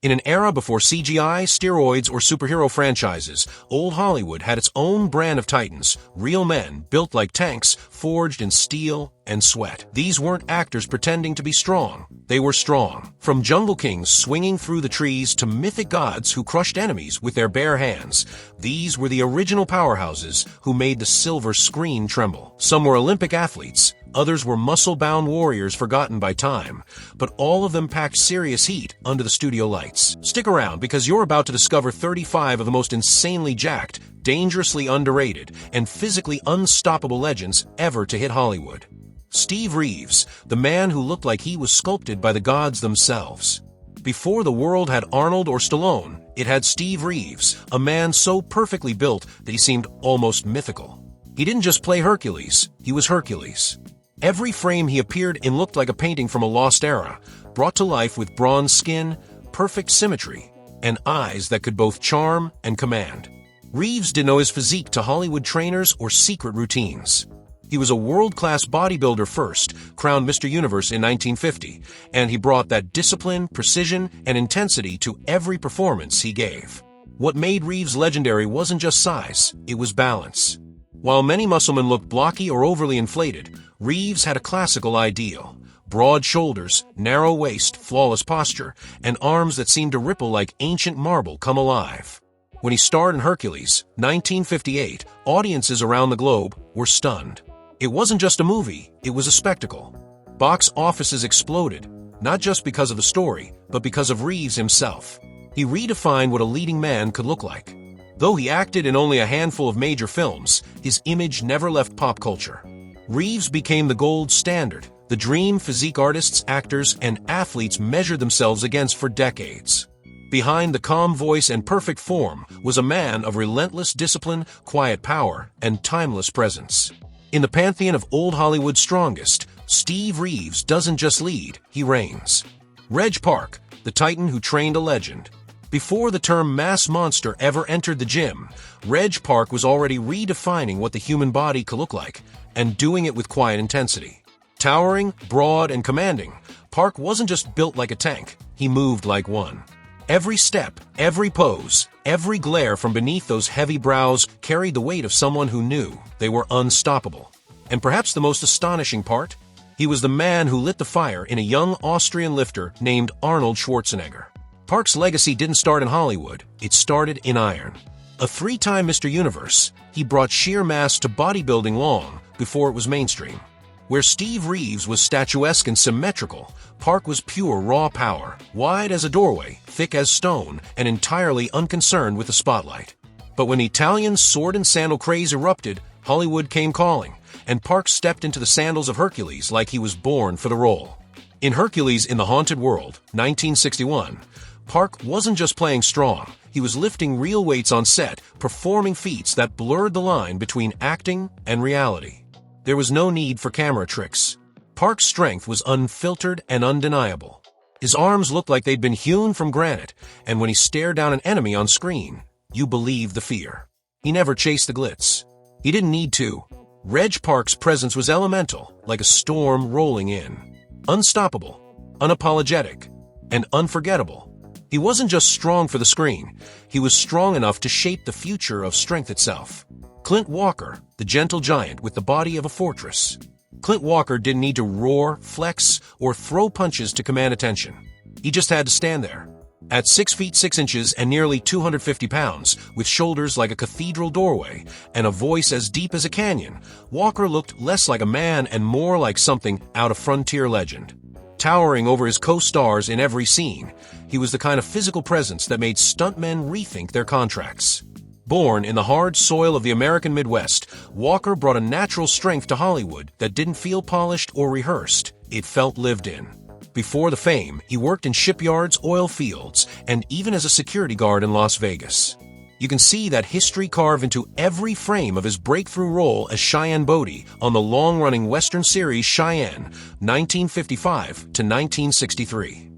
In an era before CGI, steroids, or superhero franchises, old Hollywood had its own brand of titans, real men built like tanks, forged in steel and sweat. These weren't actors pretending to be strong. They were strong. From jungle kings swinging through the trees to mythic gods who crushed enemies with their bare hands, these were the original powerhouses who made the silver screen tremble. Some were Olympic athletes, others were muscle-bound warriors forgotten by time, but all of them packed serious heat under the studio lights. Stick around, because you're about to discover 35 of the most insanely jacked, dangerously underrated, and physically unstoppable legends ever to hit Hollywood. Steve Reeves, the man who looked like he was sculpted by the gods themselves. Before the world had Arnold or Stallone, it had Steve Reeves, a man so perfectly built that he seemed almost mythical. He didn't just play Hercules, he was Hercules. Every frame he appeared in looked like a painting from a lost era, brought to life with bronze skin, perfect symmetry, and eyes that could both charm and command. Reeves didn't owe his physique to Hollywood trainers or secret routines. He was a world-class bodybuilder first, crowned Mr. Universe in 1950, and he brought that discipline, precision, and intensity to every performance he gave. What made Reeves legendary wasn't just size, it was balance. While many musclemen looked blocky or overly inflated, Reeves had a classical ideal: broad shoulders, narrow waist, flawless posture, and arms that seemed to ripple like ancient marble come alive. When he starred in Hercules, 1958, audiences around the globe were stunned. It wasn't just a movie, it was a spectacle. Box offices exploded, not just because of the story, but because of Reeves himself. He redefined what a leading man could look like. Though he acted in only a handful of major films, his image never left pop culture. Reeves became the gold standard, the dream physique artists, actors, and athletes measured themselves against for decades. Behind the calm voice and perfect form was a man of relentless discipline, quiet power, and timeless presence. In the pantheon of old Hollywood's strongest, Steve Reeves doesn't just lead, he reigns. Reg Park, the titan who trained a legend. Before the term mass monster ever entered the gym, Reg Park was already redefining what the human body could look like, and doing it with quiet intensity. Towering, broad, and commanding, Park wasn't just built like a tank, he moved like one. Every step, every pose, every glare from beneath those heavy brows carried the weight of someone who knew they were unstoppable. And perhaps the most astonishing part? He was the man who lit the fire in a young Austrian lifter named Arnold Schwarzenegger. Park's legacy didn't start in Hollywood, it started in iron. A three-time Mr. Universe, he brought sheer mass to bodybuilding long before it was mainstream. Where Steve Reeves was statuesque and symmetrical, Park was pure raw power, wide as a doorway, thick as stone, and entirely unconcerned with the spotlight. But when the Italian sword-and-sandal craze erupted, Hollywood came calling, and Park stepped into the sandals of Hercules like he was born for the role. In Hercules in the Haunted World, 1961, Park wasn't just playing strong, he was lifting real weights on set, performing feats that blurred the line between acting and reality. There was no need for camera tricks. Park's strength was unfiltered and undeniable. His arms looked like they'd been hewn from granite, and when he stared down an enemy on screen, you believed the fear. He never chased the glitz. He didn't need to. Reg Park's presence was elemental, like a storm rolling in. Unstoppable, unapologetic, and unforgettable. He wasn't just strong for the screen, he was strong enough to shape the future of strength itself. Clint Walker, the gentle giant with the body of a fortress. Clint Walker didn't need to roar, flex, or throw punches to command attention. He just had to stand there. At 6 feet 6 inches and nearly 250 pounds, with shoulders like a cathedral doorway and a voice as deep as a canyon, Walker looked less like a man and more like something out of frontier legend. Towering over his co-stars in every scene, he was the kind of physical presence that made stuntmen rethink their contracts. Born in the hard soil of the American Midwest, Walker brought a natural strength to Hollywood that didn't feel polished or rehearsed, it felt lived in. Before the fame, he worked in shipyards, oil fields, and even as a security guard in Las Vegas. You can see that history carved into every frame of his breakthrough role as Cheyenne Bodie on the long-running Western series Cheyenne, 1955 to 1963.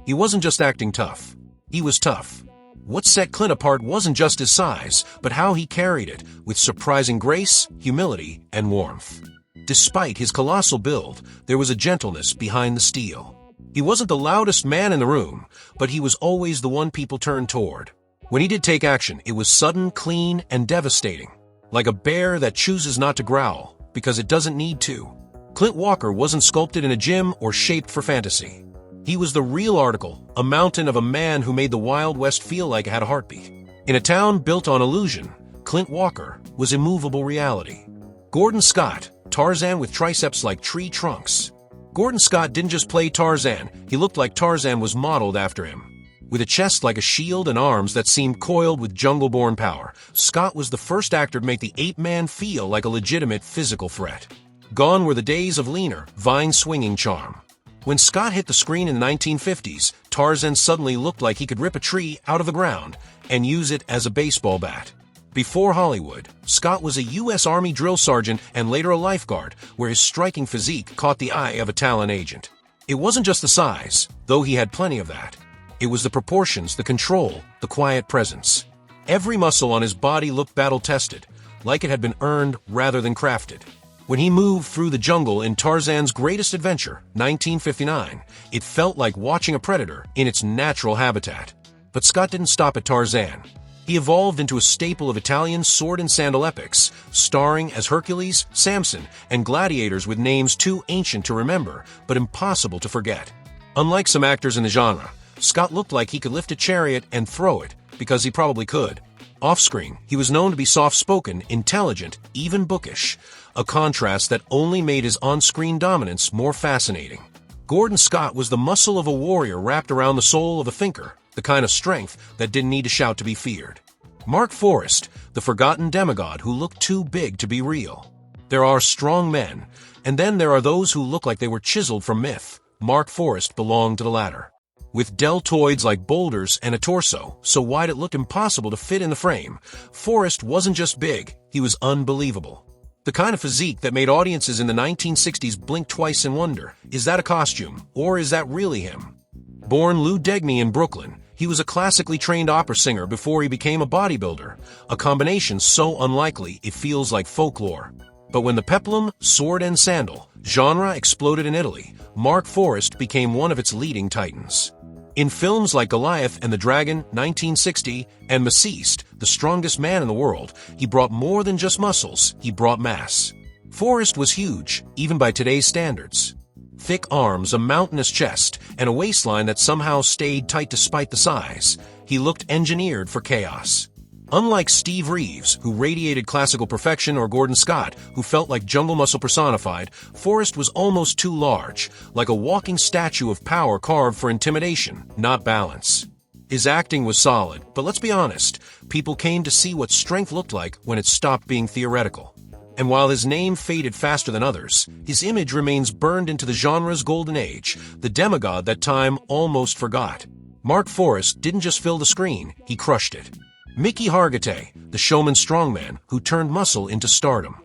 He wasn't just acting tough, he was tough. What set Clint apart wasn't just his size, but how he carried it, with surprising grace, humility, and warmth. Despite his colossal build, there was a gentleness behind the steel. He wasn't the loudest man in the room, but he was always the one people turned toward. When he did take action, it was sudden, clean, and devastating. Like a bear that chooses not to growl, because it doesn't need to. Clint Walker wasn't sculpted in a gym or shaped for fantasy. He was the real article, a mountain of a man who made the Wild West feel like it had a heartbeat. In a town built on illusion, Clint Walker was immovable reality. Gordon Scott, Tarzan with triceps like tree trunks. Gordon Scott didn't just play Tarzan, he looked like Tarzan was modeled after him. With a chest like a shield and arms that seemed coiled with jungle-born power, Scott was the first actor to make the ape-man feel like a legitimate physical threat. Gone were the days of leaner, vine-swinging charm. When Scott hit the screen in the 1950s, Tarzan suddenly looked like he could rip a tree out of the ground and use it as a baseball bat. Before Hollywood, Scott was a U.S. Army drill sergeant and later a lifeguard, where his striking physique caught the eye of a talent agent. It wasn't just the size, though he had plenty of that. It was the proportions, the control, the quiet presence. Every muscle on his body looked battle-tested, like it had been earned rather than crafted. When he moved through the jungle in Tarzan's Greatest Adventure, 1959, it felt like watching a predator in its natural habitat. But Scott didn't stop at Tarzan. He evolved into a staple of Italian sword-and-sandal epics, starring as Hercules, Samson, and gladiators with names too ancient to remember, but impossible to forget. Unlike some actors in the genre, Scott looked like he could lift a chariot and throw it, because he probably could. Off-screen, he was known to be soft-spoken, intelligent, even bookish, a contrast that only made his on-screen dominance more fascinating. Gordon Scott was the muscle of a warrior wrapped around the soul of a thinker, the kind of strength that didn't need to shout to be feared. Mark Forrest, the forgotten demigod who looked too big to be real. There are strong men, and then there are those who look like they were chiseled from myth. Mark Forrest belonged to the latter. With deltoids like boulders and a torso so wide it looked impossible to fit in the frame, Forrest wasn't just big, he was unbelievable. The kind of physique that made audiences in the 1960s blink twice in wonder, is that a costume, or is that really him? Born Lou Degny in Brooklyn, he was a classically trained opera singer before he became a bodybuilder, a combination so unlikely it feels like folklore. But when the peplum, sword and sandal genre exploded in Italy, Mark Forrest became one of its leading titans. In films like Goliath and the Dragon, 1960, and Maciste, the strongest man in the world, he brought more than just muscles, he brought mass. Forrest was huge, even by today's standards. Thick arms, a mountainous chest, and a waistline that somehow stayed tight despite the size. He looked engineered for chaos. Unlike Steve Reeves, who radiated classical perfection, or Gordon Scott, who felt like jungle muscle personified, Forrest was almost too large, like a walking statue of power carved for intimidation, not balance. His acting was solid, but let's be honest, people came to see what strength looked like when it stopped being theoretical. And while his name faded faster than others, his image remains burned into the genre's golden age, the demigod that time almost forgot. Mark Forrest didn't just fill the screen, he crushed it. Mickey Hargitay, the showman strongman who turned muscle into stardom.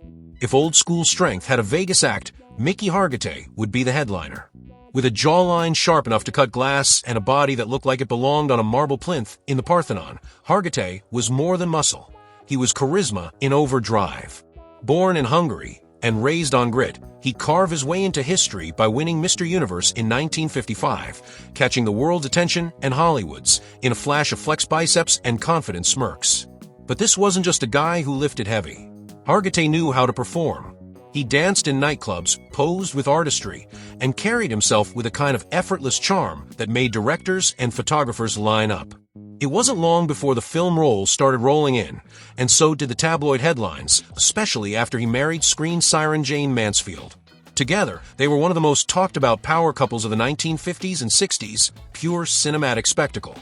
If old-school strength had a Vegas act, Mickey Hargitay would be the headliner. With a jawline sharp enough to cut glass and a body that looked like it belonged on a marble plinth in the Parthenon, Hargitay was more than muscle. He was charisma in overdrive. Born in Hungary and raised on grit, he carved his way into history by winning Mr. Universe in 1955, catching the world's attention and Hollywood's in a flash of flex biceps and confident smirks. But this wasn't just a guy who lifted heavy. Hargitay knew how to perform. He danced in nightclubs, posed with artistry, and carried himself with a kind of effortless charm that made directors and photographers line up. It wasn't long before the film roles started rolling in, and so did the tabloid headlines, especially after he married screen siren Jane Mansfield. Together, they were one of the most talked-about power couples of the 1950s and 60s, pure cinematic spectacle.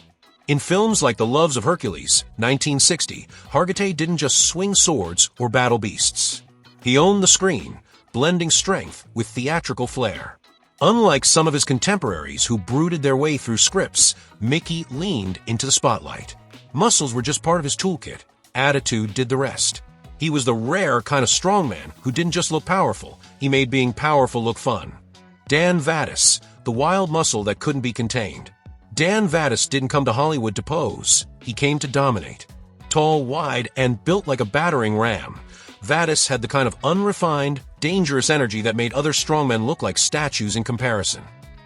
In films like The Loves of Hercules, 1960, Hargitay didn't just swing swords or battle beasts. He owned the screen, blending strength with theatrical flair. Unlike some of his contemporaries who brooded their way through scripts, Mickey leaned into the spotlight. Muscles were just part of his toolkit. Attitude did the rest. He was the rare kind of strongman who didn't just look powerful, he made being powerful look fun. Dan Vadas, the wild muscle that couldn't be contained. Dan Vadas didn't come to Hollywood to pose, he came to dominate. Tall, wide, and built like a battering ram, Vadas had the kind of unrefined, dangerous energy that made other strongmen look like statues in comparison.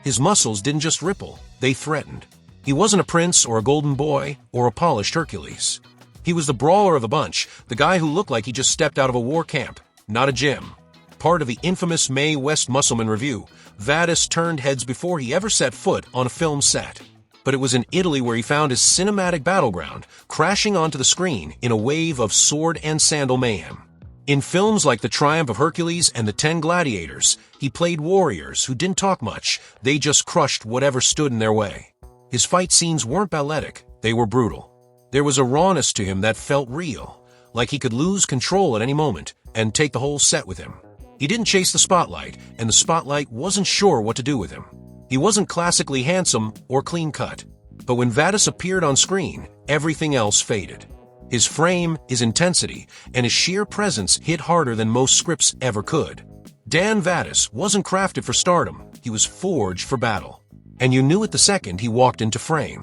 His muscles didn't just ripple, they threatened. He wasn't a prince or a golden boy or a polished Hercules. He was the brawler of the bunch, the guy who looked like he just stepped out of a war camp, not a gym. Part of the infamous Mae West Muscleman review, Vadas turned heads before he ever set foot on a film set. But it was in Italy where he found his cinematic battleground, crashing onto the screen in a wave of sword-and-sandal mayhem. In films like The Triumph of Hercules and The 10 Gladiators, he played warriors who didn't talk much, they just crushed whatever stood in their way. His fight scenes weren't balletic, they were brutal. There was a rawness to him that felt real, like he could lose control at any moment and take the whole set with him. He didn't chase the spotlight, and the spotlight wasn't sure what to do with him. He wasn't classically handsome or clean-cut, but when Vadas appeared on screen, everything else faded. His frame, his intensity, and his sheer presence hit harder than most scripts ever could. Dan Vadas wasn't crafted for stardom, he was forged for battle. And you knew it the second he walked into frame.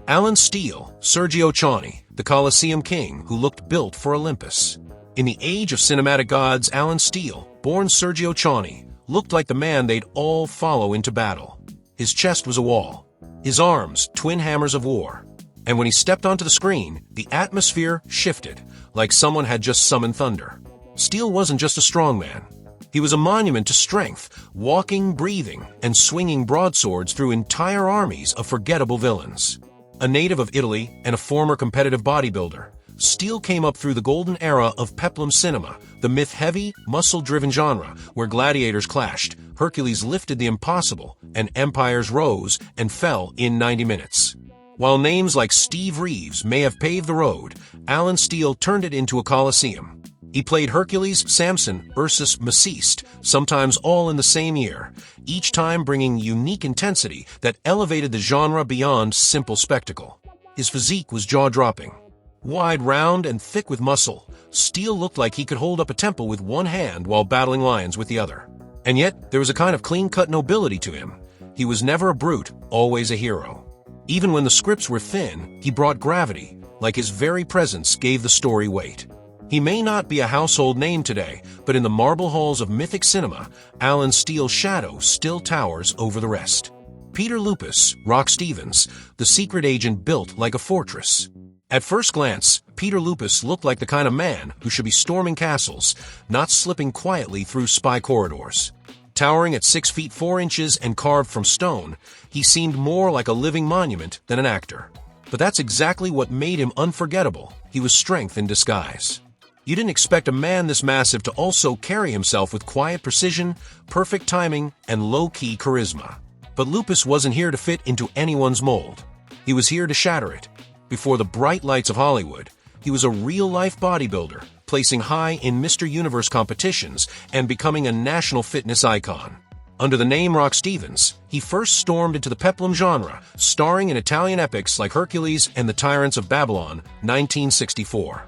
Alan Steele, Sergio Ciani, the Colosseum King who looked built for Olympus. In the age of cinematic gods, Alan Steele, born Sergio Ciani, looked like the man they'd all follow into battle. His chest was a wall, his arms twin hammers of war. And when he stepped onto the screen, the atmosphere shifted, like someone had just summoned thunder. Steele wasn't just a strongman. He was a monument to strength, walking, breathing, and swinging broadswords through entire armies of forgettable villains. A native of Italy and a former competitive bodybuilder, Steele came up through the golden era of peplum cinema, the myth-heavy, muscle-driven genre where gladiators clashed, Hercules lifted the impossible, and empires rose and fell in 90 minutes. While names like Steve Reeves may have paved the road, Alan Steele turned it into a coliseum. He played Hercules, Samson, Ursus, Maciste, sometimes all in the same year, each time bringing unique intensity that elevated the genre beyond simple spectacle. His physique was jaw-dropping. Wide, round, and thick with muscle, Steele looked like he could hold up a temple with one hand while battling lions with the other. And yet, there was a kind of clean-cut nobility to him. He was never a brute, always a hero. Even when the scripts were thin, he brought gravity, like his very presence gave the story weight. He may not be a household name today, but in the marble halls of mythic cinema, Alan Steele's shadow still towers over the rest. Peter Lupus, Rock Stevens, the secret agent built like a fortress. At first glance, Peter Lupus looked like the kind of man who should be storming castles, not slipping quietly through spy corridors. Towering at 6 feet 4 inches and carved from stone, he seemed more like a living monument than an actor. But that's exactly what made him unforgettable. He was strength in disguise. You didn't expect a man this massive to also carry himself with quiet precision, perfect timing, and low-key charisma. But Lupus wasn't here to fit into anyone's mold. He was here to shatter it. Before the bright lights of Hollywood, he was a real-life bodybuilder, placing high in Mr. Universe competitions and becoming a national fitness icon. Under the name Rock Stevens, he first stormed into the peplum genre, starring in Italian epics like Hercules and the Tyrants of Babylon, 1964.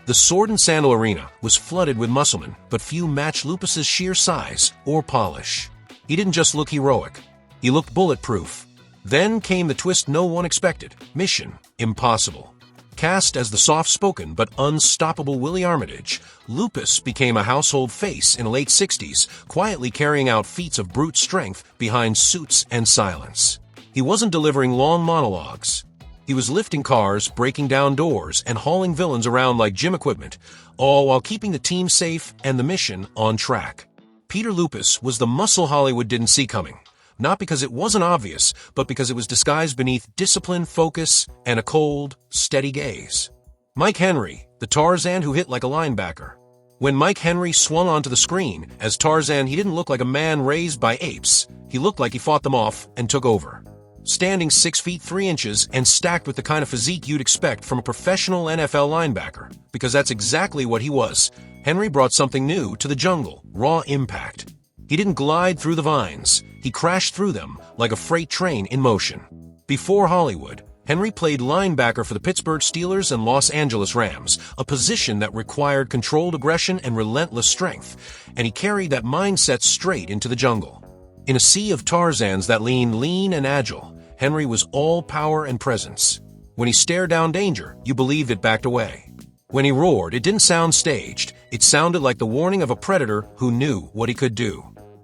The sword-and-sandal arena was flooded with musclemen, but few matched Lupus's sheer size or polish. He didn't just look heroic, he looked bulletproof. Then came the twist no one expected: Mission Impossible. Cast as the soft-spoken but unstoppable Willie Armitage, Lupus became a household face in the late 60s, quietly carrying out feats of brute strength behind suits and silence. He wasn't delivering long monologues. He was lifting cars, breaking down doors, and hauling villains around like gym equipment, all while keeping the team safe and the mission on track. Peter Lupus was the muscle Hollywood didn't see coming, not because it wasn't obvious, but because it was disguised beneath discipline, focus, and a cold, steady gaze. Mike Henry, the Tarzan who hit like a linebacker. When Mike Henry swung onto the screen as Tarzan, he didn't look like a man raised by apes. He looked like he fought them off and took over. Standing 6 feet 3 inches and stacked with the kind of physique you'd expect from a professional NFL linebacker, because that's exactly what he was. Henry brought something new to the jungle: raw impact. He didn't glide through the vines. He crashed through them like a freight train in motion. Before Hollywood, Henry played linebacker for the Pittsburgh Steelers and Los Angeles Rams, a position that required controlled aggression and relentless strength, and he carried that mindset straight into the jungle. In a sea of Tarzans that leaned lean and agile, Henry was all power and presence. When he stared down danger, you believed it backed away. When he roared, it didn't sound staged. It sounded like the warning of a predator who knew what he could do.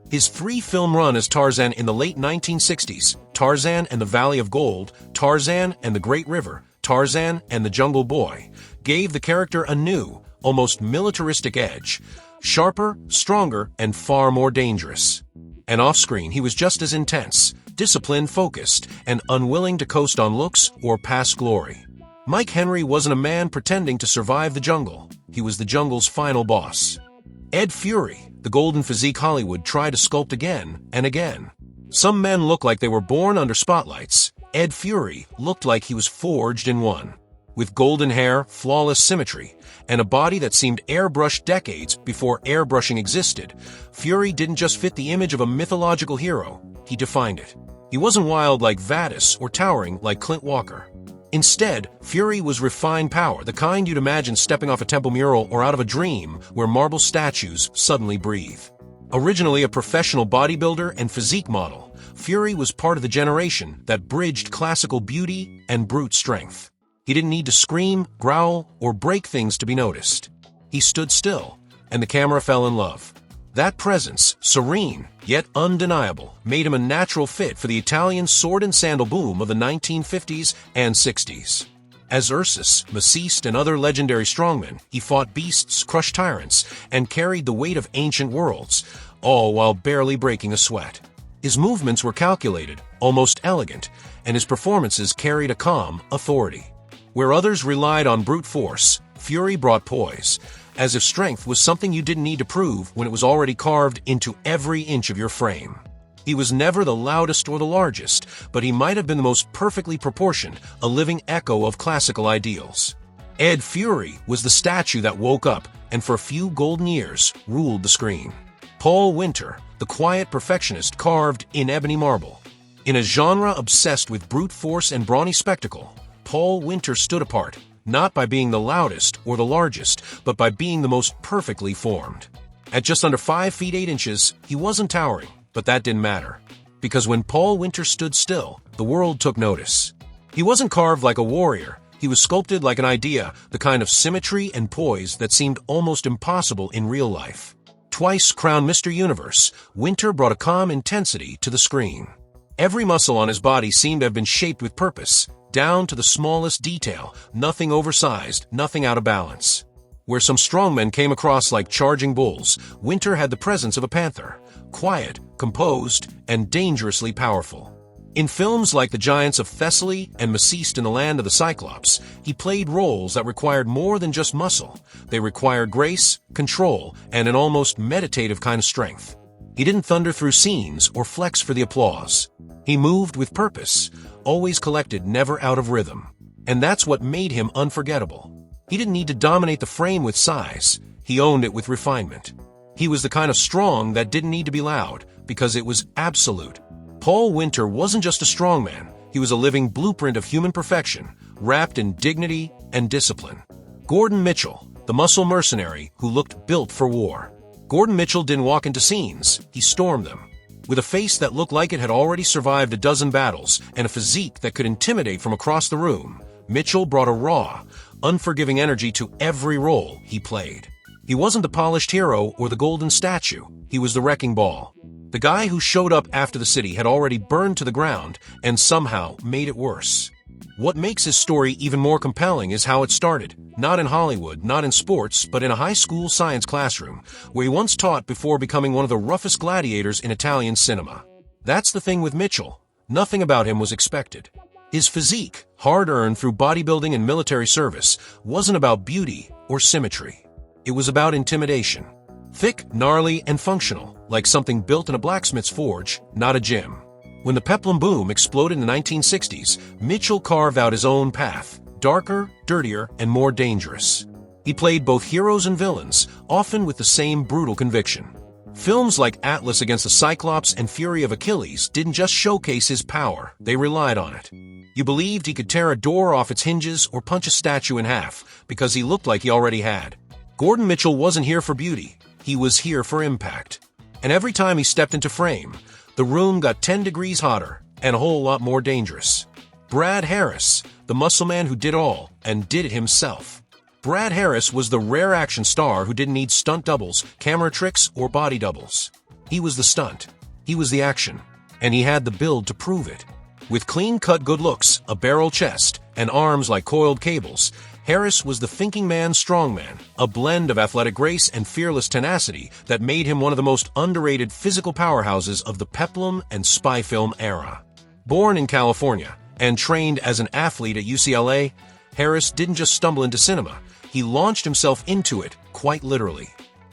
His three-film run as Tarzan in the late 1960s, Tarzan and the Valley of Gold, Tarzan and the Great River, Tarzan and the Jungle Boy, gave the character a new, almost militaristic edge, sharper, stronger, and far more dangerous. And off-screen, he was just as intense, disciplined, focused, and unwilling to coast on looks or past glory. Mike Henry wasn't a man pretending to survive the jungle. He was the jungle's final boss. Ed Fury, the golden physique Hollywood tried to sculpt again and again. Some men look like they were born under spotlights. Ed Fury looked like he was forged in one. With golden hair, flawless symmetry, and a body that seemed airbrushed decades before airbrushing existed, Fury didn't just fit the image of a mythological hero, he defined it. He wasn't wild like Vadis or towering like Clint Walker. Instead, Fury was refined power, the kind you'd imagine stepping off a temple mural or out of a dream where marble statues suddenly breathe. Originally a professional bodybuilder and physique model, Fury was part of the generation that bridged classical beauty and brute strength. He didn't need to scream, growl, or break things to be noticed. He stood still, and the camera fell in love. That presence, serene, yet undeniable, made him a natural fit for the Italian sword-and-sandal boom of the 1950s and 60s. As Ursus, Maciste, and other legendary strongmen, he fought beasts, crushed tyrants, and carried the weight of ancient worlds, all while barely breaking a sweat. His movements were calculated, almost elegant, and his performances carried a calm authority. Where others relied on brute force, Fury brought poise, as if strength was something you didn't need to prove when it was already carved into every inch of your frame. He was never the loudest or the largest, but he might have been the most perfectly proportioned, a living echo of classical ideals. Ed Fury was the statue that woke up and for a few golden years ruled the screen. Paul Winter, the quiet perfectionist carved in ebony marble. In a genre obsessed with brute force and brawny spectacle, Paul Winter stood apart, not by being the loudest or the largest, but by being the most perfectly formed. At just under 5 feet 8 inches, he wasn't towering, but that didn't matter. Because when Paul Winter stood still, the world took notice. He wasn't carved like a warrior, he was sculpted like an idea, the kind of symmetry and poise that seemed almost impossible in real life. Twice crowned Mr. Universe, Winter brought a calm intensity to the screen. Every muscle on his body seemed to have been shaped with purpose, down to the smallest detail, nothing oversized, nothing out of balance. Where some strongmen came across like charging bulls, Winter had the presence of a panther, quiet, composed, and dangerously powerful. In films like The Giants of Thessaly and Maciste in the Land of the Cyclops, he played roles that required more than just muscle. They required grace, control, and an almost meditative kind of strength. He didn't thunder through scenes or flex for the applause. He moved with purpose, always collected, never out of rhythm. And that's what made him unforgettable. He didn't need to dominate the frame with size. He owned it with refinement. He was the kind of strong that didn't need to be loud, because it was absolute. Paul Winter wasn't just a strongman. He was a living blueprint of human perfection, wrapped in dignity and discipline. Gordon Mitchell, the muscle mercenary who looked built for war. Gordon Mitchell didn't walk into scenes, he stormed them. With a face that looked like it had already survived a dozen battles and a physique that could intimidate from across the room, Mitchell brought a raw, unforgiving energy to every role he played. He wasn't the polished hero or the golden statue, he was the wrecking ball. The guy who showed up after the city had already burned to the ground and somehow made it worse. What makes his story even more compelling is how it started, not in Hollywood, not in sports, but in a high school science classroom, where he once taught before becoming one of the roughest gladiators in Italian cinema. That's the thing with Mitchell. Nothing about him was expected. His physique, hard-earned through bodybuilding and military service, wasn't about beauty or symmetry. It was about intimidation. Thick, gnarly, and functional, like something built in a blacksmith's forge, not a gym. When the peplum boom exploded in the 1960s, Mitchell carved out his own path, darker, dirtier, and more dangerous. He played both heroes and villains, often with the same brutal conviction. Films like Atlas Against the Cyclops and Fury of Achilles didn't just showcase his power, they relied on it. You believed he could tear a door off its hinges or punch a statue in half, because he looked like he already had. Gordon Mitchell wasn't here for beauty, he was here for impact. And every time he stepped into frame, the room got 10 degrees hotter and a whole lot more dangerous. Brad Harris, the muscle man who did all and did it himself. Brad Harris was the rare action star who didn't need stunt doubles, camera tricks, or body doubles. He was the stunt. He was the action. And he had the build to prove it. With clean-cut good looks, a barrel chest, and arms like coiled cables, Harris was the thinking man's strongman, a blend of athletic grace and fearless tenacity that made him one of the most underrated physical powerhouses of the peplum and spy film era. Born in California and trained as an athlete at UCLA, Harris didn't just stumble into cinema. He launched himself into it, quite literally.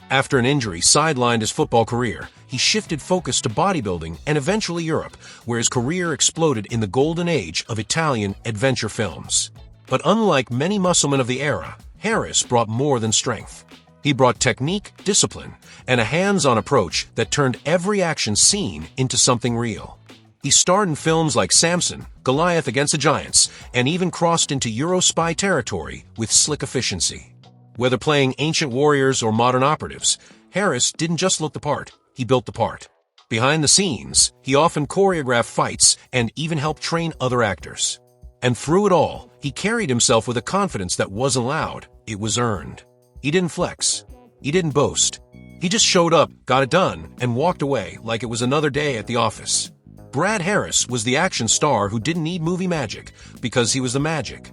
After an injury sidelined his football career, he shifted focus to bodybuilding and eventually Europe, where his career exploded in the golden age of Italian adventure films. But unlike many musclemen of the era, Harris brought more than strength. He brought technique, discipline, and a hands-on approach that turned every action scene into something real. He starred in films like Samson, Goliath Against the Giants, and even crossed into Euro spy territory with slick efficiency. Whether playing ancient warriors or modern operatives, Harris didn't just look the part, he built the part. Behind the scenes, he often choreographed fights and even helped train other actors. And through it all, he carried himself with a confidence that wasn't loud, it was earned. He didn't flex. He didn't boast. He just showed up, got it done, and walked away like it was another day at the office. Brad Harris was the action star who didn't need movie magic because he was the magic.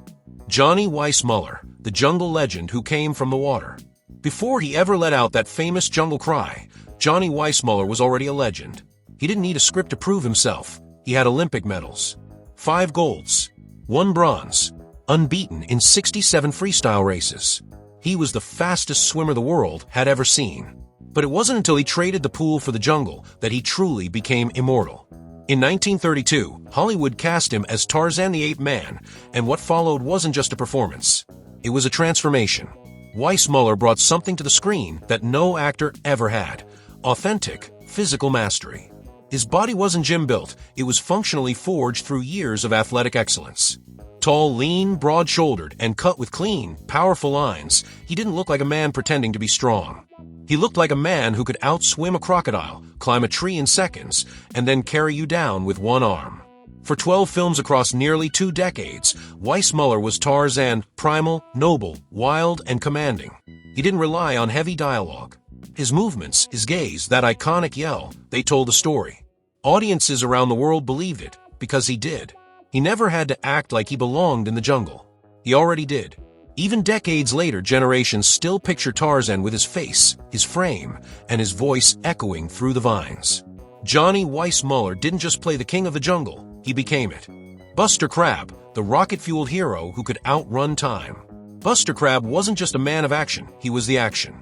Johnny Weissmuller, the jungle legend who came from the water. Before he ever let out that famous jungle cry, Johnny Weissmuller was already a legend. He didn't need a script to prove himself. He had Olympic medals. 5 golds. 1 bronze. Unbeaten in 67 freestyle races. He was the fastest swimmer the world had ever seen. But it wasn't until he traded the pool for the jungle that he truly became immortal. In 1932, Hollywood cast him as Tarzan the Ape Man, and what followed wasn't just a performance. It was a transformation. Weissmuller brought something to the screen that no actor ever had: authentic, physical mastery. His body wasn't gym-built, it was functionally forged through years of athletic excellence. Tall, lean, broad-shouldered, and cut with clean, powerful lines, he didn't look like a man pretending to be strong. He looked like a man who could outswim a crocodile, climb a tree in seconds, and then carry you down with one arm. For 12 films across nearly 2 decades, Weissmuller was Tarzan, primal, noble, wild, and commanding. He didn't rely on heavy dialogue. His movements, his gaze, that iconic yell, they told the story. Audiences around the world believed it, because he did. He never had to act like he belonged in the jungle. He already did. Even decades later, generations still picture Tarzan with his face, his frame, and his voice echoing through the vines. Johnny Weissmuller didn't just play the king of the jungle, he became it. Buster Crabbe, the rocket-fueled hero who could outrun time. Buster Crabbe wasn't just a man of action, he was the action.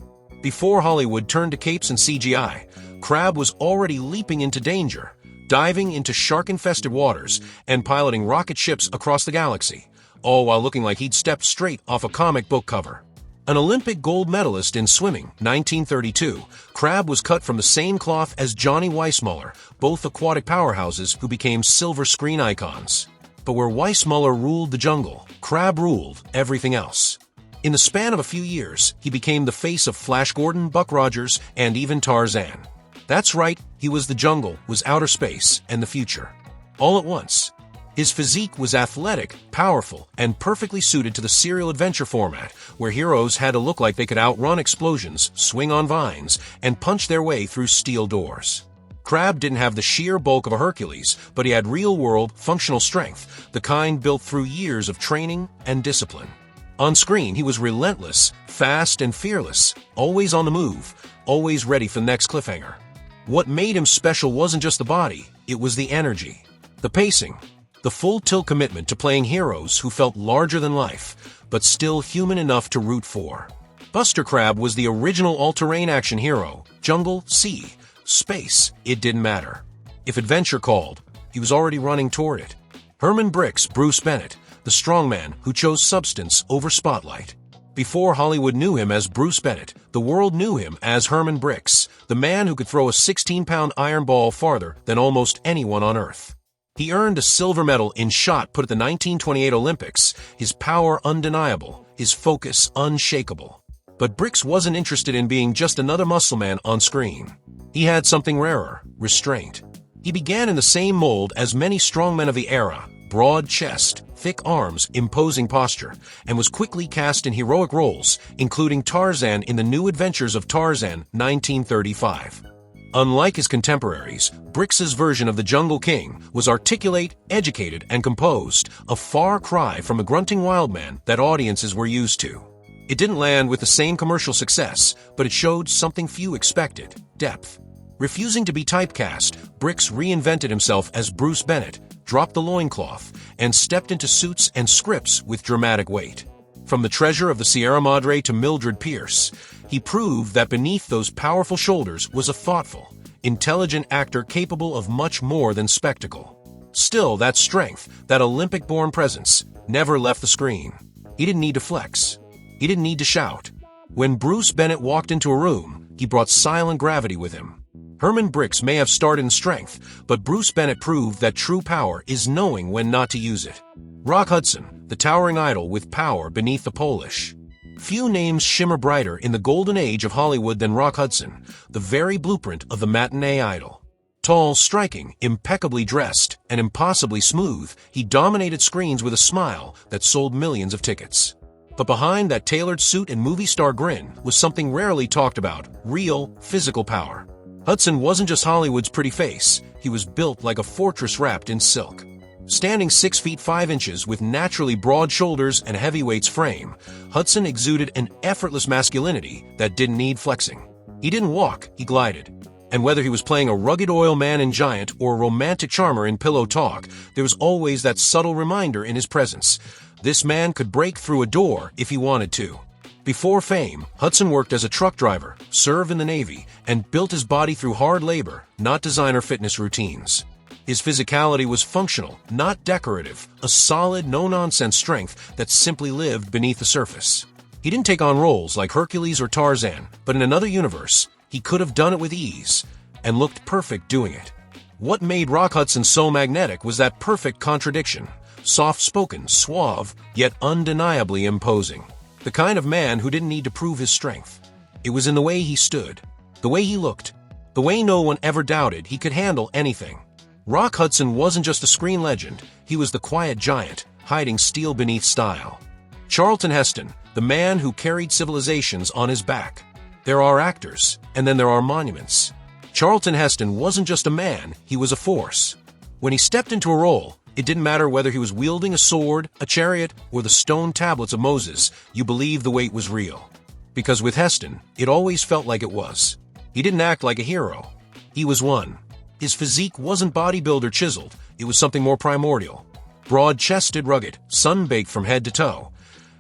Before Hollywood turned to capes and CGI, Crabbe was already leaping into danger, diving into shark-infested waters, and piloting rocket ships across the galaxy, all while looking like he'd stepped straight off a comic book cover. An Olympic gold medalist in swimming, 1932, Crabbe was cut from the same cloth as Johnny Weissmuller, both aquatic powerhouses who became silver screen icons. But where Weissmuller ruled the jungle, Crabbe ruled everything else. In the span of a few years, he became the face of Flash Gordon, Buck Rogers, and even Tarzan. That's right, he was the jungle, was outer space, and the future. All at once. His physique was athletic, powerful, and perfectly suited to the serial adventure format, where heroes had to look like they could outrun explosions, swing on vines, and punch their way through steel doors. Crabbe didn't have the sheer bulk of a Hercules, but he had real-world, functional strength, the kind built through years of training and discipline. On screen, he was relentless, fast, and fearless, always on the move, always ready for the next cliffhanger. What made him special wasn't just the body, it was the energy, the pacing, the full-tilt commitment to playing heroes who felt larger than life, but still human enough to root for. Buster Crabbe was the original all-terrain action hero. Jungle, sea, space, it didn't matter. If adventure called, he was already running toward it. Herman Brick's Bruce Bennett, the strongman who chose substance over spotlight. Before Hollywood knew him as Bruce Bennett, the world knew him as Herman Bricks, the man who could throw a 16-pound iron ball farther than almost anyone on Earth. He earned a silver medal in shot put at the 1928 Olympics, his power undeniable, his focus unshakable. But Bricks wasn't interested in being just another muscle man on screen. He had something rarer, restraint. He began in the same mold as many strongmen of the era, broad chest, thick arms, imposing posture, and was quickly cast in heroic roles, including Tarzan in The New Adventures of Tarzan, 1935. Unlike his contemporaries, Brix's version of the Jungle King was articulate, educated, and composed, a far cry from the grunting wildman that audiences were used to. It didn't land with the same commercial success, but it showed something few expected: depth. Refusing to be typecast, Brix reinvented himself as Bruce Bennett, dropped the loincloth, and stepped into suits and scripts with dramatic weight. From the treasure of the Sierra Madre to Mildred Pierce, he proved that beneath those powerful shoulders was a thoughtful, intelligent actor capable of much more than spectacle. Still, that strength, that Olympic-born presence, never left the screen. He didn't need to flex. He didn't need to shout. When Bruce Bennett walked into a room, he brought silent gravity with him. Herman Brix may have started in strength, but Bruce Bennett proved that true power is knowing when not to use it. Rock Hudson, the towering idol with power beneath the Polish. Few names shimmer brighter in the golden age of Hollywood than Rock Hudson, the very blueprint of the matinee idol. Tall, striking, impeccably dressed, and impossibly smooth, he dominated screens with a smile that sold millions of tickets. But behind that tailored suit and movie star grin was something rarely talked about: real, physical power. Hudson wasn't just Hollywood's pretty face, he was built like a fortress wrapped in silk. Standing 6 feet 5 inches with naturally broad shoulders and a heavyweight's frame, Hudson exuded an effortless masculinity that didn't need flexing. He didn't walk, he glided. And whether he was playing a rugged oil man in Giant or a romantic charmer in Pillow Talk, there was always that subtle reminder in his presence: this man could break through a door if he wanted to. Before fame, Hudson worked as a truck driver, served in the Navy, and built his body through hard labor, not designer fitness routines. His physicality was functional, not decorative, a solid, no-nonsense strength that simply lived beneath the surface. He didn't take on roles like Hercules or Tarzan, but in another universe, he could have done it with ease, and looked perfect doing it. What made Rock Hudson so magnetic was that perfect contradiction: soft-spoken, suave, yet undeniably imposing. The kind of man who didn't need to prove his strength. It was in the way he stood, the way he looked, the way no one ever doubted he could handle anything. Rock Hudson wasn't just a screen legend, he was the quiet giant, hiding steel beneath style. Charlton Heston, the man who carried civilizations on his back. There are actors, and then there are monuments. Charlton Heston wasn't just a man, he was a force. When he stepped into a role, it didn't matter whether he was wielding a sword, a chariot, or the stone tablets of Moses, you believed the weight was real. Because with Heston, it always felt like it was. He didn't act like a hero. He was one. His physique wasn't bodybuilder chiseled, it was something more primordial. Broad-chested, rugged, sun-baked from head to toe,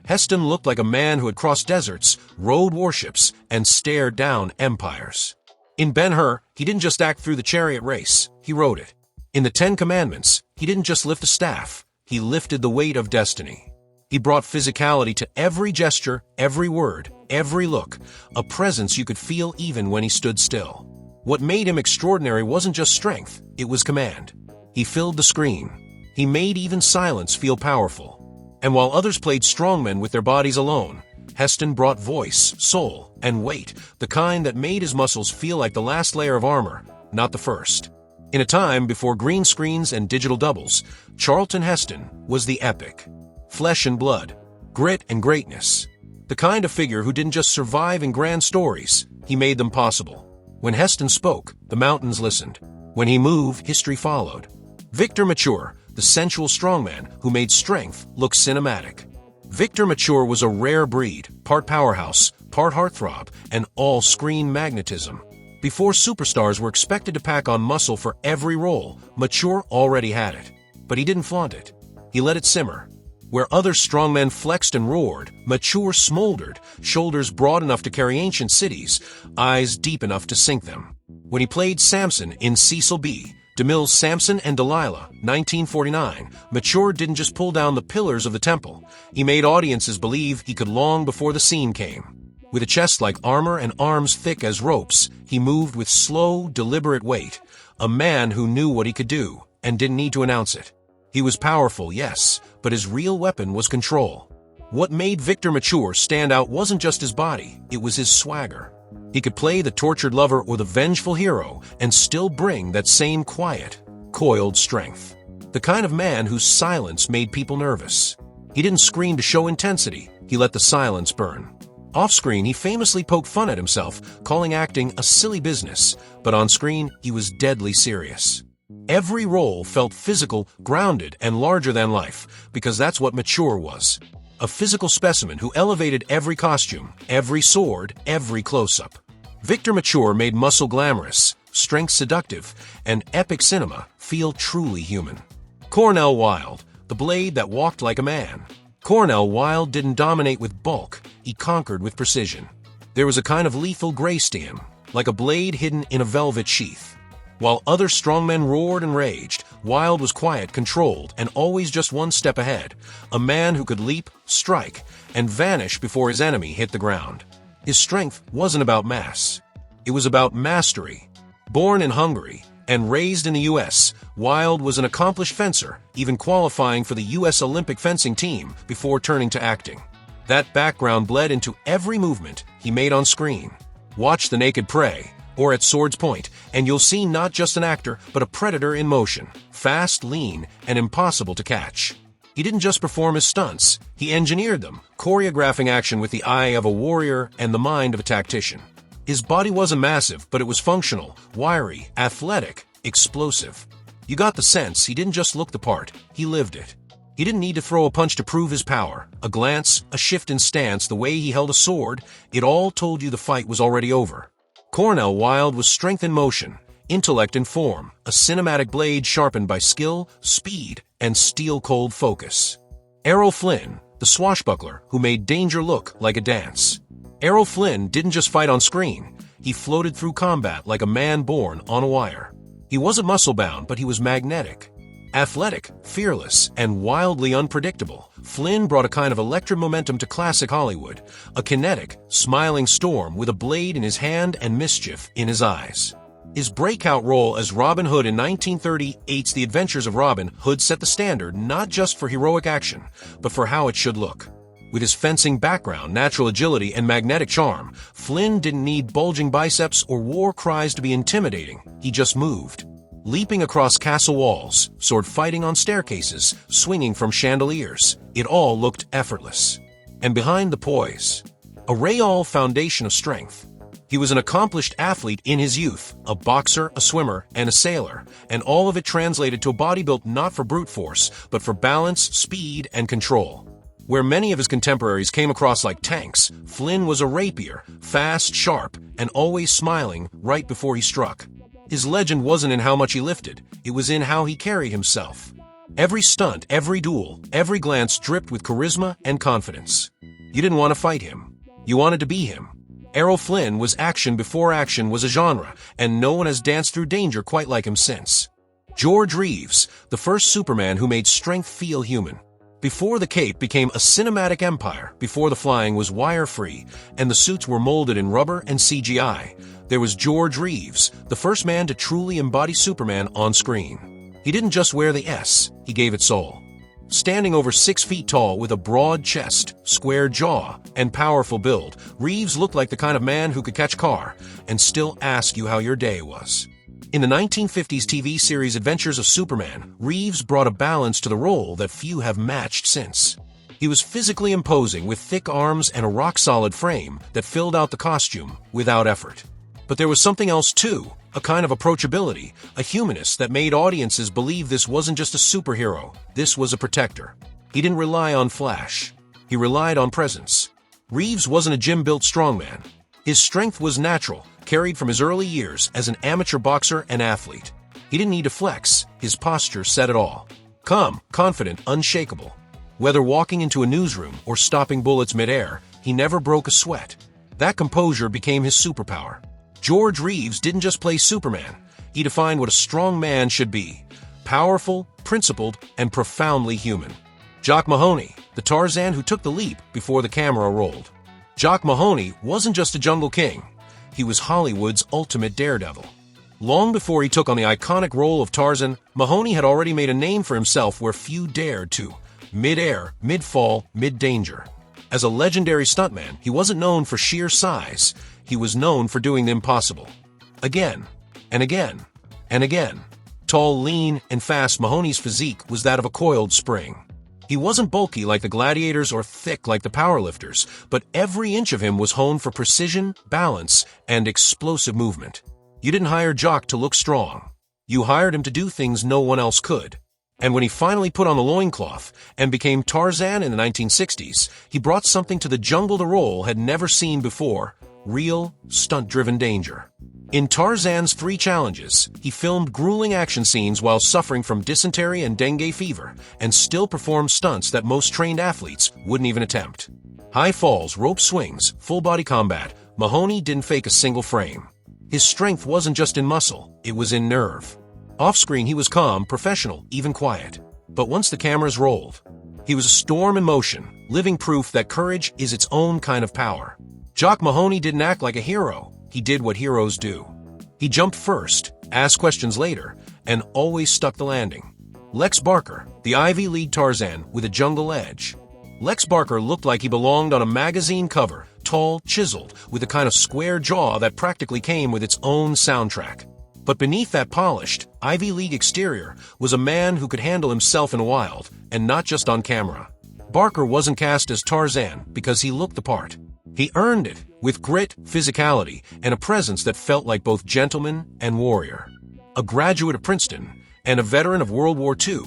Heston looked like a man who had crossed deserts, rode warships, and stared down empires. In Ben-Hur, he didn't just act through the chariot race, he rode it. In the 10 Commandments, he didn't just lift a staff, he lifted the weight of destiny. He brought physicality to every gesture, every word, every look, a presence you could feel even when he stood still. What made him extraordinary wasn't just strength, it was command. He filled the screen. He made even silence feel powerful. And while others played strongmen with their bodies alone, Heston brought voice, soul, and weight, the kind that made his muscles feel like the last layer of armor, not the first. In a time before green screens and digital doubles, Charlton Heston was the epic. Flesh and blood, grit and greatness. The kind of figure who didn't just survive in grand stories, he made them possible. When Heston spoke, the mountains listened. When he moved, history followed. Victor Mature, the sensual strongman who made strength look cinematic. Victor Mature was a rare breed, part powerhouse, part heartthrob, and all screen magnetism. Before superstars were expected to pack on muscle for every role, Mature already had it. But he didn't flaunt it. He let it simmer. Where other strongmen flexed and roared, Mature smoldered, shoulders broad enough to carry ancient cities, eyes deep enough to sink them. When he played Samson in Cecil B. DeMille's Samson and Delilah, 1949, Mature didn't just pull down the pillars of the temple. He made audiences believe he could long before the scene came. With a chest like armor and arms thick as ropes, he moved with slow, deliberate weight, a man who knew what he could do and didn't need to announce it. He was powerful, yes, but his real weapon was control. What made Victor Mature stand out wasn't just his body, it was his swagger. He could play the tortured lover or the vengeful hero and still bring that same quiet, coiled strength. The kind of man whose silence made people nervous. He didn't scream to show intensity, he let the silence burn. Off-screen, he famously poked fun at himself, calling acting a silly business, but on screen, he was deadly serious. Every role felt physical, grounded, and larger than life, because that's what Mature was. A physical specimen who elevated every costume, every sword, every close-up. Victor Mature made muscle glamorous, strength seductive, and epic cinema feel truly human. Cornel Wilde, the blade that walked like a man. Cornel Wilde didn't dominate with bulk, he conquered with precision. There was a kind of lethal grace to him, like a blade hidden in a velvet sheath. While other strongmen roared and raged, Wilde was quiet, controlled, and always just one step ahead. A man who could leap, strike, and vanish before his enemy hit the ground. His strength wasn't about mass. It was about mastery. Born in Hungary and raised in the U.S., Wilde was an accomplished fencer, even qualifying for the U.S. Olympic fencing team before turning to acting. That background bled into every movement he made on screen. Watch The Naked Prey, or At Sword's Point, and you'll see not just an actor, but a predator in motion, fast, lean, and impossible to catch. He didn't just perform his stunts, he engineered them, choreographing action with the eye of a warrior and the mind of a tactician. His body wasn't massive, but it was functional, wiry, athletic, explosive. You got the sense he didn't just look the part, he lived it. He didn't need to throw a punch to prove his power. A glance, a shift in stance, the way he held a sword, it all told you the fight was already over. Cornel Wilde was strength in motion, intellect in form, a cinematic blade sharpened by skill, speed, and steel-cold focus. Errol Flynn, the swashbuckler who made danger look like a dance. Errol Flynn didn't just fight on screen, he floated through combat like a man born on a wire. He wasn't muscle-bound, but he was magnetic. Athletic, fearless, and wildly unpredictable, Flynn brought a kind of electric momentum to classic Hollywood, a kinetic, smiling storm with a blade in his hand and mischief in his eyes. His breakout role as Robin Hood in 1938's The Adventures of Robin Hood set the standard not just for heroic action, but for how it should look. With his fencing background, natural agility, and magnetic charm, Flynn didn't need bulging biceps or war cries to be intimidating, he just moved. Leaping across castle walls, sword fighting on staircases, swinging from chandeliers, it all looked effortless. And behind the poise, a real foundation of strength. He was an accomplished athlete in his youth, a boxer, a swimmer, and a sailor, and all of it translated to a body built not for brute force, but for balance, speed, and control. Where many of his contemporaries came across like tanks, Flynn was a rapier, fast, sharp, and always smiling right before he struck. His legend wasn't in how much he lifted, it was in how he carried himself. Every stunt, every duel, every glance dripped with charisma and confidence. You didn't want to fight him. You wanted to be him. Errol Flynn was action before action was a genre, and no one has danced through danger quite like him since. George Reeves, the first Superman who made strength feel human. Before the cape became a cinematic empire, before the flying was wire-free, and the suits were molded in rubber and CGI, there was George Reeves, the first man to truly embody Superman on screen. He didn't just wear the S, he gave it soul. Standing over 6 feet tall with a broad chest, square jaw, and powerful build, Reeves looked like the kind of man who could catch a car and still ask you how your day was. In the 1950s TV series Adventures of Superman, Reeves brought a balance to the role that few have matched since. He was physically imposing with thick arms and a rock-solid frame that filled out the costume without effort. But there was something else too, a kind of approachability, a humanist that made audiences believe this wasn't just a superhero, this was a protector. He didn't rely on flash. He relied on presence. Reeves wasn't a gym-built strongman. His strength was natural, carried from his early years as an amateur boxer and athlete. He didn't need to flex, his posture said it all. Calm, confident, unshakable. Whether walking into a newsroom or stopping bullets midair, he never broke a sweat. That composure became his superpower. George Reeves didn't just play Superman, he defined what a strong man should be. Powerful, principled, and profoundly human. Jock Mahoney, the Tarzan who took the leap before the camera rolled. Jock Mahoney wasn't just a jungle king, he was Hollywood's ultimate daredevil. Long before he took on the iconic role of Tarzan, Mahoney had already made a name for himself where few dared to. Mid-air, mid-fall, mid-danger. As a legendary stuntman, he wasn't known for sheer size, he was known for doing the impossible. Again, and again, and again. Tall, lean, and fast, Mahoney's physique was that of a coiled spring. He wasn't bulky like the gladiators or thick like the powerlifters, but every inch of him was honed for precision, balance, and explosive movement. You didn't hire Jock to look strong. You hired him to do things no one else could. And when he finally put on the loincloth and became Tarzan in the 1960s, he brought something to the jungle the role had never seen before: real, stunt-driven danger. In Tarzan's 3 challenges, he filmed grueling action scenes while suffering from dysentery and dengue fever, and still performed stunts that most trained athletes wouldn't even attempt. High falls, rope swings, full-body combat, Mahoney didn't fake a single frame. His strength wasn't just in muscle, it was in nerve. Off-screen he was calm, professional, even quiet. But once the cameras rolled, he was a storm in motion, living proof that courage is its own kind of power. Jock Mahoney didn't act like a hero, he did what heroes do. He jumped first, asked questions later, and always stuck the landing. Lex Barker, the Ivy League Tarzan with a jungle edge. Lex Barker looked like he belonged on a magazine cover, tall, chiseled, with a kind of square jaw that practically came with its own soundtrack. But beneath that polished, Ivy League exterior was a man who could handle himself in the wild, and not just on camera. Barker wasn't cast as Tarzan because he looked the part. He earned it, with grit, physicality, and a presence that felt like both gentleman and warrior. A graduate of Princeton, and a veteran of World War II,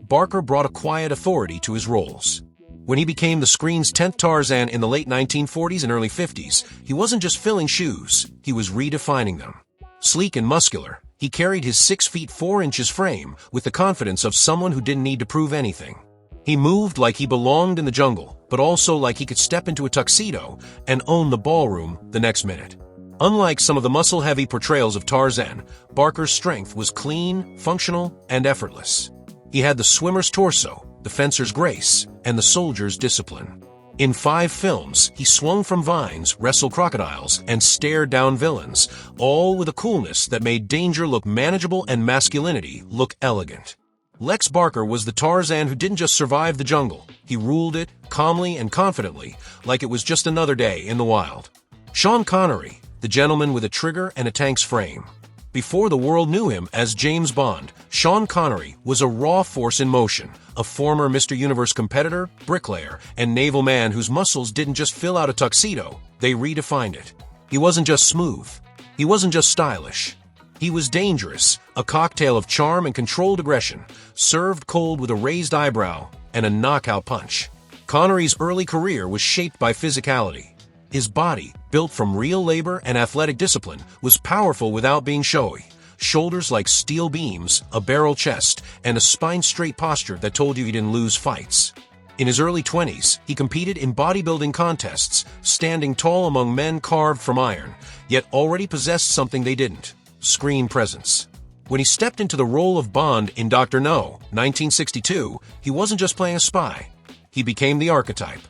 Barker brought a quiet authority to his roles. When he became the screen's 10th Tarzan in the late 1940s and early 50s, he wasn't just filling shoes, he was redefining them. Sleek and muscular, he carried his 6 feet 4 inches frame with the confidence of someone who didn't need to prove anything. He moved like he belonged in the jungle, but also like he could step into a tuxedo and own the ballroom the next minute. Unlike some of the muscle-heavy portrayals of Tarzan, Barker's strength was clean, functional, and effortless. He had the swimmer's torso, the fencer's grace, and the soldier's discipline. In 5 films, he swung from vines, wrestled crocodiles, and stared down villains, all with a coolness that made danger look manageable and masculinity look elegant. Lex Barker was the Tarzan who didn't just survive the jungle, he ruled it, calmly and confidently, like it was just another day in the wild. Sean Connery, the gentleman with a trigger and a tank's frame. Before the world knew him as James Bond, Sean Connery was a raw force in motion, a former Mr. Universe competitor, bricklayer, and naval man whose muscles didn't just fill out a tuxedo, they redefined it. He wasn't just smooth. He wasn't just stylish. He was dangerous, a cocktail of charm and controlled aggression, served cold with a raised eyebrow and a knockout punch. Connery's early career was shaped by physicality. His body, built from real labor and athletic discipline, was powerful without being showy. Shoulders like steel beams, a barrel chest, and a spine-straight posture that told you he didn't lose fights. In his early 20s, he competed in bodybuilding contests, standing tall among men carved from iron, yet already possessed something they didn't: screen presence. When he stepped into the role of Bond in Dr. No, 1962, he wasn't just playing a spy. He became the archetype.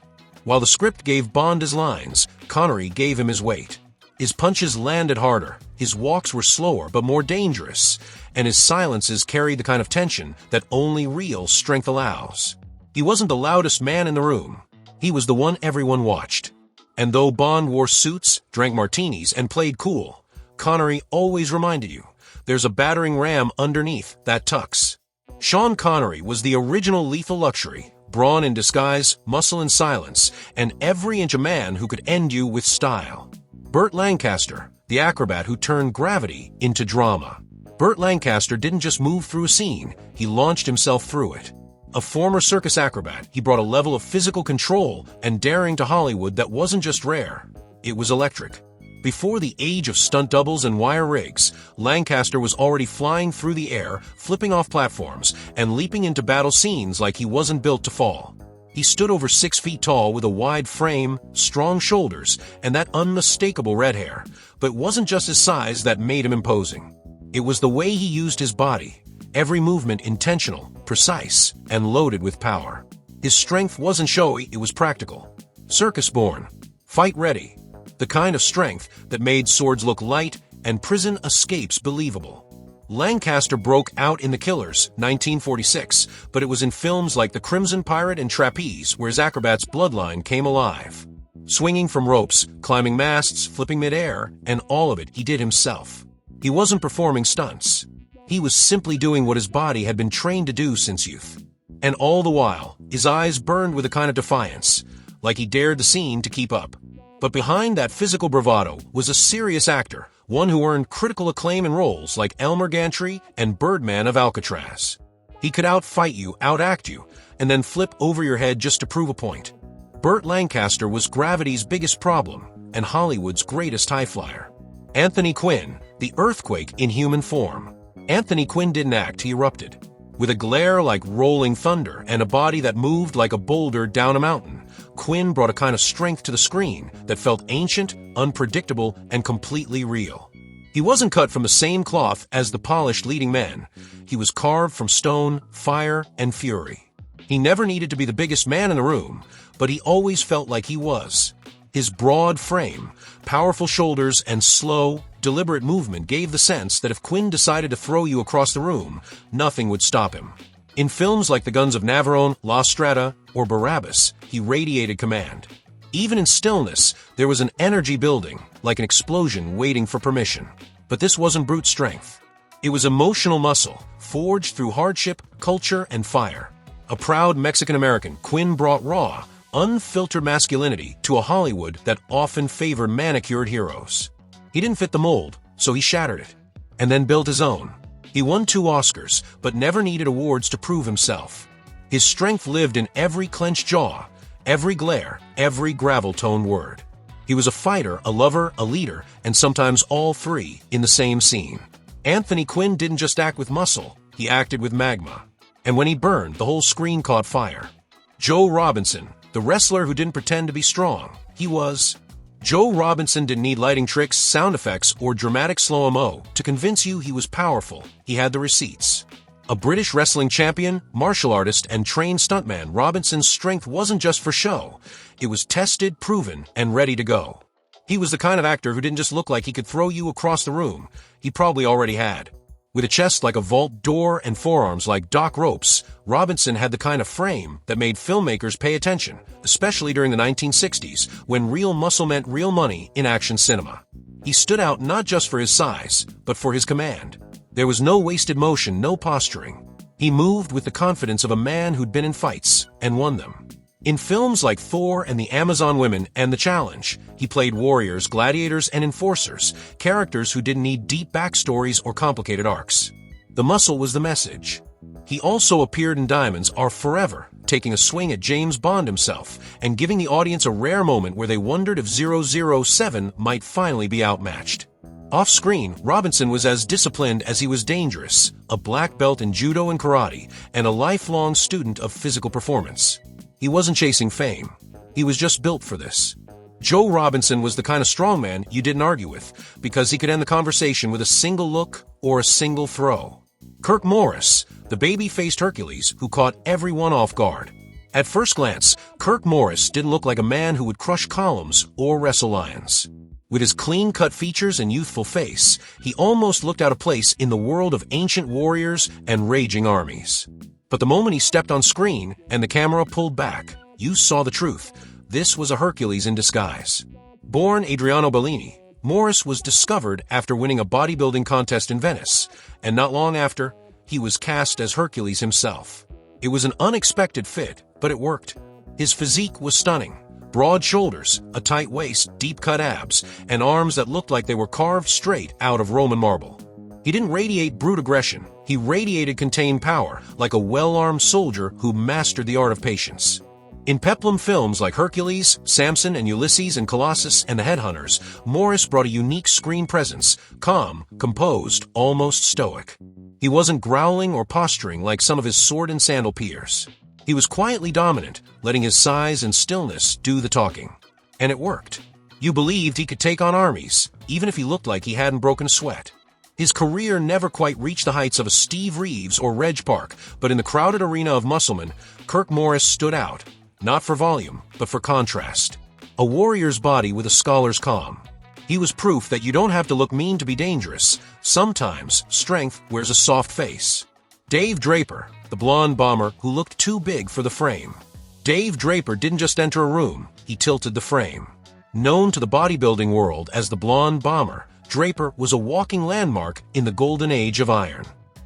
While the script gave Bond his lines, Connery gave him his weight. His punches landed harder, his walks were slower but more dangerous, and his silences carried the kind of tension that only real strength allows. He wasn't the loudest man in the room. He was the one everyone watched. And though Bond wore suits, drank martinis, and played cool, Connery always reminded you, there's a battering ram underneath that tux. Sean Connery was the original lethal luxury, brawn in disguise, muscle in silence, and every inch a man who could end you with style. Burt Lancaster, the acrobat who turned gravity into drama. Burt Lancaster didn't just move through a scene, he launched himself through it. A former circus acrobat, he brought a level of physical control and daring to Hollywood that wasn't just rare, it was electric. Before the age of stunt doubles and wire rigs, Lancaster was already flying through the air, flipping off platforms, and leaping into battle scenes like he wasn't built to fall. He stood over 6 feet tall with a wide frame, strong shoulders, and that unmistakable red hair. But it wasn't just his size that made him imposing. It was the way he used his body, every movement intentional, precise, and loaded with power. His strength wasn't showy, it was practical. Circus-born, fight-ready. The kind of strength that made swords look light and prison escapes believable. Lancaster broke out in The Killers, 1946, but it was in films like The Crimson Pirate and Trapeze where his acrobat's bloodline came alive. Swinging from ropes, climbing masts, flipping midair, and all of it he did himself. He wasn't performing stunts. He was simply doing what his body had been trained to do since youth. And all the while, his eyes burned with a kind of defiance, like he dared the scene to keep up. But behind that physical bravado was a serious actor, one who earned critical acclaim in roles like Elmer Gantry and Birdman of Alcatraz. He could outfight you, outact you, and then flip over your head just to prove a point. Burt Lancaster was gravity's biggest problem and Hollywood's greatest high-flyer. Anthony Quinn, the earthquake in human form. Anthony Quinn didn't act, he erupted. With a glare like rolling thunder and a body that moved like a boulder down a mountain, Quinn brought a kind of strength to the screen that felt ancient, unpredictable, and completely real. He wasn't cut from the same cloth as the polished leading men. He was carved from stone, fire, and fury. He never needed to be the biggest man in the room, but he always felt like he was. His broad frame, powerful shoulders, and slow, deliberate movement gave the sense that if Quinn decided to throw you across the room, nothing would stop him. In films like The Guns of Navarone, La Strada, or Barabbas, he radiated command. Even in stillness, there was an energy building, like an explosion waiting for permission. But this wasn't brute strength. It was emotional muscle, forged through hardship, culture, and fire. A proud Mexican-American, Quinn brought raw, unfiltered masculinity to a Hollywood that often favored manicured heroes. He didn't fit the mold, so he shattered it, and then built his own. He won 2 Oscars, but never needed awards to prove himself. His strength lived in every clenched jaw, every glare, every gravel-toned word. He was a fighter, a lover, a leader, and sometimes all three in the same scene. Anthony Quinn didn't just act with muscle, he acted with magma. And when he burned, the whole screen caught fire. Joe Robinson, the wrestler who didn't pretend to be strong, he was. Joe Robinson didn't need lighting tricks, sound effects, or dramatic slow-mo to convince you he was powerful. He had the receipts. A British wrestling champion, martial artist, and trained stuntman, Robinson's strength wasn't just for show. It was tested, proven, and ready to go. He was the kind of actor who didn't just look like he could throw you across the room. He probably already had. With a chest like a vault door and forearms like Doc Ropes, Robinson had the kind of frame that made filmmakers pay attention, especially during the 1960s, when real muscle meant real money in action cinema. He stood out not just for his size, but for his command. There was no wasted motion, no posturing. He moved with the confidence of a man who'd been in fights and won them. In films like Thor and the Amazon Women and The Challenge, he played warriors, gladiators, and enforcers, characters who didn't need deep backstories or complicated arcs. The muscle was the message. He also appeared in Diamonds Are Forever, taking a swing at James Bond himself and giving the audience a rare moment where they wondered if 007 might finally be outmatched. Off-screen, Robinson was as disciplined as he was dangerous, a black belt in judo and karate, and a lifelong student of physical performance. He wasn't chasing fame. He was just built for this. Joe Robinson was the kind of strongman you didn't argue with, because he could end the conversation with a single look or a single throw. Kirk Morris, the baby-faced Hercules who caught everyone off guard. At first glance, Kirk Morris didn't look like a man who would crush columns or wrestle lions. With his clean-cut features and youthful face, he almost looked out of place in the world of ancient warriors and raging armies. But the moment he stepped on screen and the camera pulled back, you saw the truth. This was a Hercules in disguise. Born Adriano Bellini, Morris was discovered after winning a bodybuilding contest in Venice, and not long after, he was cast as Hercules himself. It was an unexpected fit, but it worked. His physique was stunning. Broad shoulders, a tight waist, deep-cut abs, and arms that looked like they were carved straight out of Roman marble. He didn't radiate brute aggression. He radiated contained power, like a well-armed soldier who mastered the art of patience. In peplum films like Hercules, Samson and Ulysses and Colossus and the Headhunters, Morris brought a unique screen presence, calm, composed, almost stoic. He wasn't growling or posturing like some of his sword-and-sandal peers. He was quietly dominant, letting his size and stillness do the talking. And it worked. You believed he could take on armies, even if he looked like he hadn't broken a sweat. His career never quite reached the heights of a Steve Reeves or Reg Park, but in the crowded arena of musclemen, Kirk Morris stood out, not for volume, but for contrast. A warrior's body with a scholar's calm. He was proof that you don't have to look mean to be dangerous. Sometimes, strength wears a soft face. Dave Draper, the blonde bomber who looked too big for the frame. Dave Draper didn't just enter a room, he tilted the frame. Known to the bodybuilding world as the blonde bomber, Draper was a walking landmark in the golden age of iron.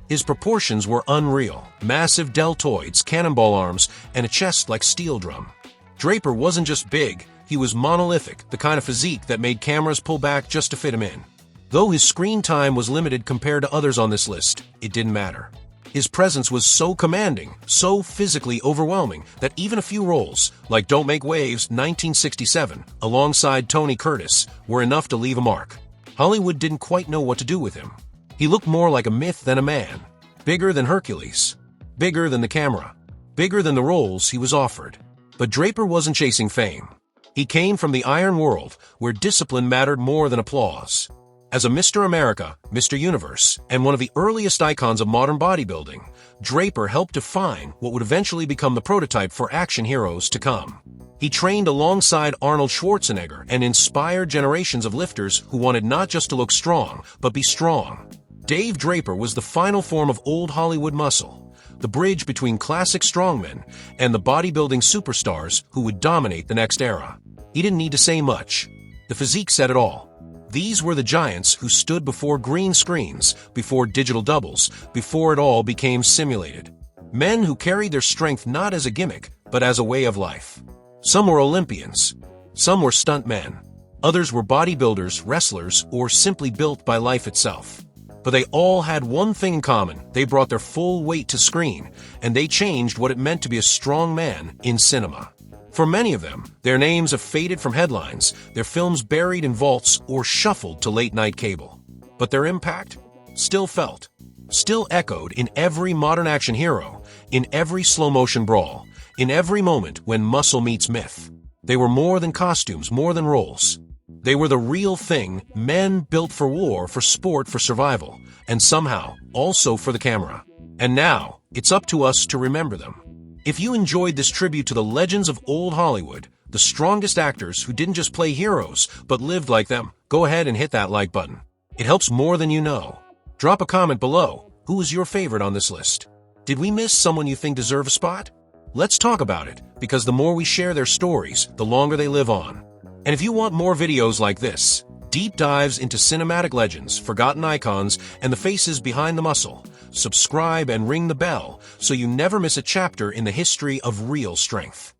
His proportions were unreal. Massive deltoids, cannonball arms, and a chest like steel drum. Draper wasn't just big, he was monolithic, the kind of physique that made cameras pull back just to fit him in. Though his screen time was limited compared to others on this list, it didn't matter. His presence was so commanding, so physically overwhelming, that even a few roles, like Don't Make Waves, 1967, alongside Tony Curtis, were enough to leave a mark. Hollywood didn't quite know what to do with him. He looked more like a myth than a man. Bigger than Hercules. Bigger than the camera. Bigger than the roles he was offered. But Draper wasn't chasing fame. He came from the iron world, where discipline mattered more than applause. As a Mr. America, Mr. Universe, and one of the earliest icons of modern bodybuilding, Draper helped define what would eventually become the prototype for action heroes to come. He trained alongside Arnold Schwarzenegger and inspired generations of lifters who wanted not just to look strong, but be strong. Dave Draper was the final form of old Hollywood muscle, the bridge between classic strongmen and the bodybuilding superstars who would dominate the next era. He didn't need to say much. The physique said it all. These were the giants who stood before green screens, before digital doubles, before it all became simulated. Men who carried their strength not as a gimmick, but as a way of life. Some were Olympians. Some were stuntmen. Others were bodybuilders, wrestlers, or simply built by life itself. But they all had one thing in common. They brought their full weight to screen, and they changed what it meant to be a strong man in cinema. For many of them, their names have faded from headlines, their films buried in vaults or shuffled to late-night cable. But their impact? Still felt. Still echoed in every modern action hero, in every slow-motion brawl, in every moment when muscle meets myth. They were more than costumes, more than roles. They were the real thing, men built for war, for sport, for survival, and somehow also for the camera. And now, it's up to us to remember them. If you enjoyed this tribute to the legends of old Hollywood, the strongest actors who didn't just play heroes, but lived like them, go ahead and hit that like button. It helps more than you know. Drop a comment below. Who was your favorite on this list? Did we miss someone you think deserve a spot? Let's talk about it, because the more we share their stories, the longer they live on. And if you want more videos like this, deep dives into cinematic legends, forgotten icons, and the faces behind the muscle, subscribe and ring the bell so you never miss a chapter in the history of real strength.